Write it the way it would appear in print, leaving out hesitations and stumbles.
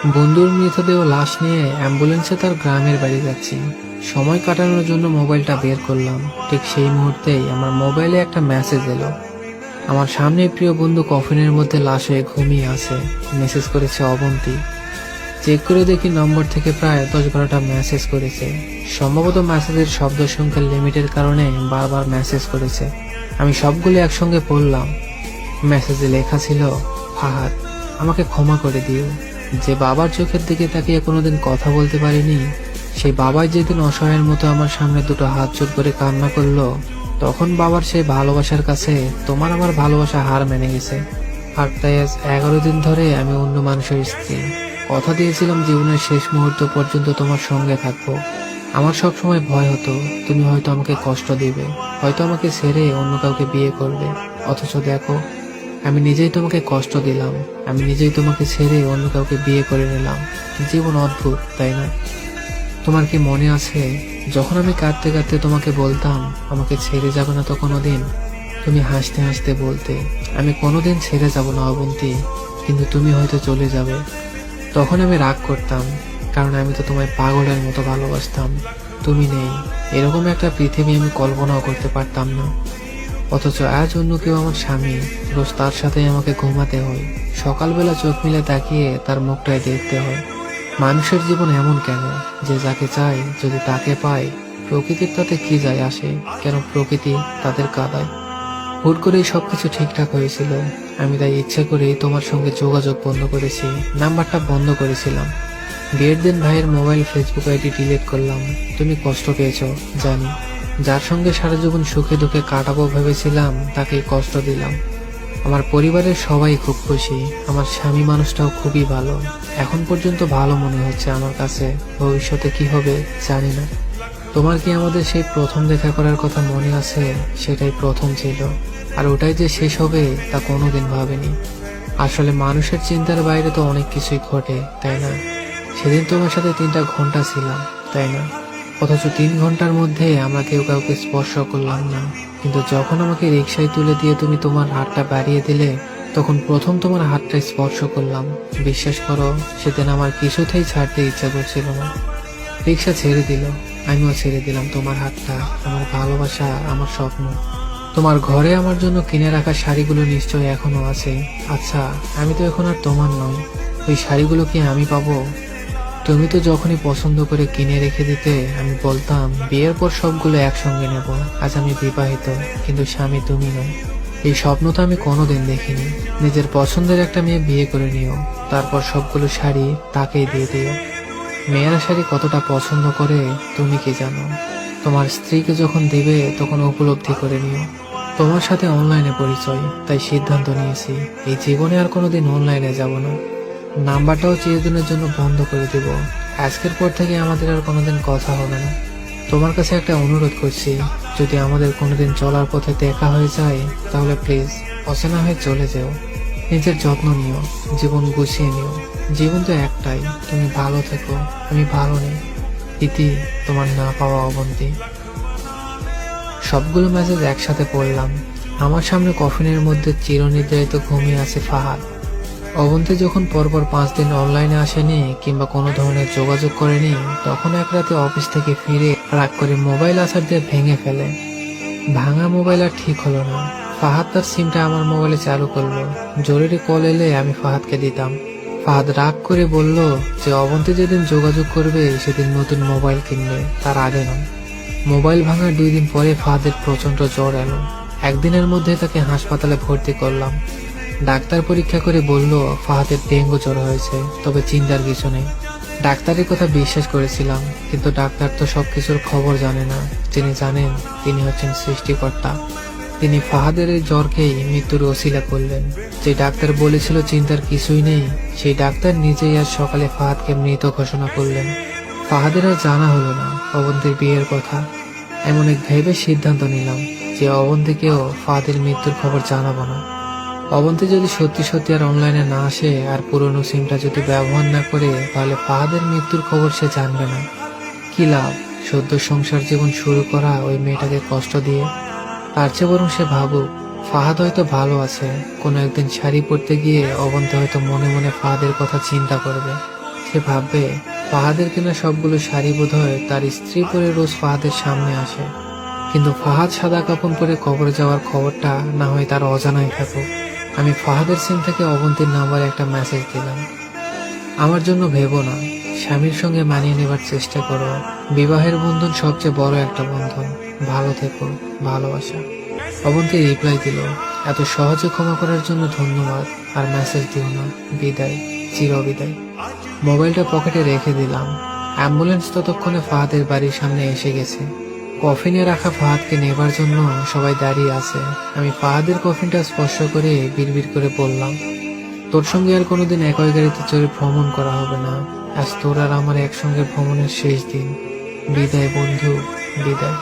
বন্ধুর মৃতদেহ লাশ নিয়ে অ্যাম্বুলেন্সে তার গ্রামের বাড়ি যাচ্ছি। সময় কাটানোর জন্য মোবাইলটা বের করলাম। ঠিক সেই মুহূর্তেই আমার মোবাইলে একটা মেসেজ এলো। আমার সামনে প্রিয় বন্ধু কফিনের মধ্যে লাশ হয়ে ঘুমিয়ে আছে। মেসেজ করেছে অবন্তী। চেক করে দেখি নম্বর থেকে প্রায় 10-12টা মেসেজ করেছে। সম্ভবত মেসেজের শব্দ সংখ্যার লিমিটের কারণে বারবার মেসেজ করেছে। আমি সবগুলো একসঙ্গে পড়লাম। মেসেজে লেখা ছিল, ফাহাদ, আমাকে ক্ষমা করে দিও। যে বাবার চোখের দিকে তাকিয়ে কোনোদিন কথা বলতে পারিনি, সেই বাবাই যেদিন অসহায়ের মতো আমার সামনে দুটো হাত জোড় করে কান্না করলো, তখন বাবার সেই ভালোবাসার কাছে তোমার আমার ভালোবাসা হার মেনে গেছে। আর তাই আজ 11 দিন ধরে আমি অন্য মানুষের স্ত্রী। কথা দিয়েছিলাম জীবনের শেষ মুহূর্ত পর্যন্ত তোমার সঙ্গে থাকবো। আমার সবসময় ভয় হতো তুমি হয়তো আমাকে কষ্ট দিবে, হয়তো আমাকে ছেড়ে অন্য কাউকে বিয়ে করবে। অথচ দেখো, আমি নিজেই তোমাকে কষ্ট দিলাম, আমি নিজেই তোমাকে ছেড়ে অন্য কাউকে বিয়ে করে নিলাম। জীবন অদ্ভুত, তাই না? তোমার কি মনে আছে যখন আমি কাঁদতে কাঁদতে তোমাকে বলতাম আমাকে ছেড়ে যাবে না তো কোনোদিন? তুমি হাসতে হাসতে বলতে, আমি কোনোদিন ছেড়ে যাব না অবন্তী, কিন্তু তুমি হয়তো চলে যাবে। তখন আমি রাগ করতাম, কারণ আমি তো তোমায় পাগলের মতো ভালোবাসতাম। তুমি নেই, এরকম একটা পৃথিবী আমি কল্পনাও করতে পারতাম না। অথচ আজ অন্য কেউ আমার স্বামী, রোজ তার সাথে আমাকে ঘুমাতে হয়, সকালবেলা চোখ মিলে তাকিয়ে তার মুখটাই দেখতে হয়। মানুষের জীবন এমন কেন যে যাকে চায় যদি তাকে পায়, প্রকৃতির তাতে কি যায় আসে? কেন প্রকৃতি তাদের কাঁদায়? হুট করেই সবকিছু ঠিকঠাক হয়েছিল। আমি তাই ইচ্ছে করেই তোমার সঙ্গে যোগাযোগ বন্ধ করেছি, নাম্বারটা বন্ধ করেছিলাম। বিয়ের দিন ভাইয়ের মোবাইল ফেসবুক আইডি ডিলিট করলাম। তুমি কষ্ট পেয়েছো জানি, যার সঙ্গে সারা জীবন সুখে দুঃখে কাটাবো ভেবেছিলাম তাকেই কষ্ট দিলাম। আমার পরিবারের সবাই খুব খুশি, আমার স্বামী মানুষটাও খুবই ভালো। এখন পর্যন্ত ভালো মনে হচ্ছে আমার কাছে, ভবিষ্যতে কি হবে জানি না। তোমার কি আমাদের সেই প্রথম দেখা করার কথা মনে আছে? সেটাই প্রথম ছিল, আর ওটাই যে শেষ হবে তা কোনোদিন ভাবিনি। আসলে মানুষের চিন্তার বাইরে তো অনেক কিছুই ঘটে, তাই না? সেদিন তোমার সাথে 3টা ঘন্টা ছিলাম, তাই না? অথচ 3 ঘন্টার মধ্যে আমরা কেউ কাউকে স্পর্শ করলাম না। কিন্তু যখন আমাকে রিকশায় তুলে দিয়ে তুমি তোমার হাতটা বাড়িয়ে দিলে, তখন প্রথম তোমার হাতটা স্পর্শ করলাম। বিশ্বাস করো, সেদিন আমার কিছুতেই ছাড়তে ইচ্ছা করছিল না। রিকশা ছেড়ে দিল, আমিও ছেড়ে দিলাম তোমার হাতটা, আমার ভালোবাসা, আমার স্বপ্ন। তোমার ঘরে আমার জন্য কিনে রাখা শাড়িগুলো নিশ্চয়ই এখনো আছে। আচ্ছা, আমি তো এখন আর তোমার নই, ওই শাড়িগুলো কি আমি পাবো? তুমি তো যখনই পছন্দ করে কিনে রেখে দিতে, আমি বলতাম বিয়ের পর সবগুলো একসঙ্গে নেব। আজ আমি বিবাহিত, কিন্তু স্বামী তুমি নয়। এই স্বপ্ন তো আমি কোনোদিন দেখিনি। নিজের পছন্দের একটা মেয়ে বিয়ে করে নিও, তারপর সবগুলো শাড়ি তাকেই দিয়ে দিও। মেয়েরা শাড়ি কতটা পছন্দ করে তুমি কি জানো? তোমার স্ত্রীকে যখন দিবে তখন উপলব্ধি করে নিও। তোমার সাথে অনলাইনে পরিচয়, তাই সিদ্ধান্ত নিয়েছি এই জীবনে আর কোনোদিন অনলাইনে যাব না। নাম্বারটাও চিরদিনের জন্য বন্ধ করে দিব। আজকের পর থেকে আমাদের আর কোনোদিন কথা হবে না। তোমার কাছে একটা অনুরোধ করছি, যদি আমাদের কোনোদিন চলার পথে দেখা হয়ে যায়, তাহলে প্লিজ অচেনা হয়ে চলে যেও। নিজের যত্ন নিও, জীবন গুছিয়ে নিও। জীবন তো একটাই, তুমি ভালো থেকো, আমি ভালো নেই। ইতি, তোমার না পাওয়া অবন্তী। সবগুলো মেসেজ একসাথে পড়লাম। আমার সামনে কফিনের মধ্যে চিরনির্ধারিত ঘুমিয়ে আছে ফাহাদ। অবন্তী যখন পরপর 5 দিন অনলাইনে আসেনি কিংবা কোনো ধরনের যোগাযোগ করেনি, তখন এক রাতে অফিস থেকে ফিরে রাগ করে মোবাইল আছাড় দিয়ে ভেঙে ফেলে। ভাঙা মোবাইল আর ঠিক হলো না। ফাহাদ তার সিমটা আমার মোবাইলে চালু করলো। জরুরি কল এলে আমি ফাহাদকে দিতাম। ফাহাদ রাগ করে বলল যে অবন্তী যেদিন যোগাযোগ করবে সেদিন নতুন মোবাইল কিনবে, তার আগে নয়। মোবাইল ভাঙার 2 দিন পরে ফাহাদের প্রচন্ড জ্বর এলো। একদিনের মধ্যে তাকে হাসপাতালে ভর্তি করলাম। ডাক্তার পরীক্ষা করে বলল ফাহাদের ডেঙ্গু জ্বর হয়েছে, তবে চিন্তার কিছু নেই। ডাক্তারের কথা বিশ্বাস করেছিলাম, কিন্তু ডাক্তার তো সবকিছুর খবর জানে না। যিনি জানেন তিনি হচ্ছেন সৃষ্টিকর্তা। তিনি ফাহাদের এই জ্বরকেই মৃত্যুর ওসিলা করলেন। যে ডাক্তার বলেছিল চিন্তার কিছুই নেই, সেই ডাক্তার নিজেই আজ সকালে ফাহাদকে মৃত ঘোষণা করলেন। ফাহাদের আর জানা হলো না অবন্তীর বিয়ের কথা। এমন এক ভেবে সিদ্ধান্ত নিলাম যে অবন্তীকেও ফাহাদের মৃত্যুর খবর জানাবো না। অবন্তী যদি সত্যি সত্যি আর অনলাইনে না আসে আর পুরনো সিমটা যদি ব্যবহার না করে, তাহলে ফাহাদের মৃত্যুর খবর সে জানবে না। কি লাভ সদ্য সংসার জীবন শুরু করা ওই মেয়েটাকে কষ্ট দিয়ে? তার চেয়ে বরং সে ভাবুক ফাহাদ হয়তো ভালো আছে। কোনো একদিন শাড়ি পরতে গিয়ে অবন্তী হয়তো মনে মনে ফাহাদের কথা চিন্তা করবে। সে ভাববে ফাহাদের কেনা সবগুলো শাড়ি বোধহয় তার স্ত্রী পরে রোজ ফাহাদের সামনে আসে, কিন্তু ফাহাদ সাদা কাপড় পরে কবরে যাওয়ার খবরটা না হয় তার অজানায় থাকুক। আমি ফাহাদের সিম থেকে অবন্তীর নাম্বারে একটা মেসেজ দিলাম। আমার জন্য ভেবো না, স্বামীর সঙ্গে মানিয়ে নেবার চেষ্টা করো। বিবাহের বন্ধন সবচেয়ে বড় একটা বন্ধন। ভালো থেকো, ভালোবাসা। অবন্তী রিপ্লাই দিল, এত সহজে ক্ষমা করার জন্য ধন্যবাদ, আর মেসেজ দিও না, বিদায়, চিরবিদায়। মোবাইলটা পকেটে রেখে দিলাম। অ্যাম্বুলেন্স ততক্ষণে ফাহাদের বাড়ির সামনে এসে গেছে। কফিনে রাখা ফাহাদকে নেবার জন্য সবাই দাঁড়িয়ে আছে। আমি ফাহাদের কফিনটা স্পর্শ করে বিড়বিড় করে বললাম, তোর সঙ্গে আর কোনোদিন একই গাড়িতে চড়ে ভ্রমণ করা হবে না। আজ তোর আর আমার একসঙ্গে ভ্রমণের শেষ দিন। বিদায় বন্ধু, বিদায়।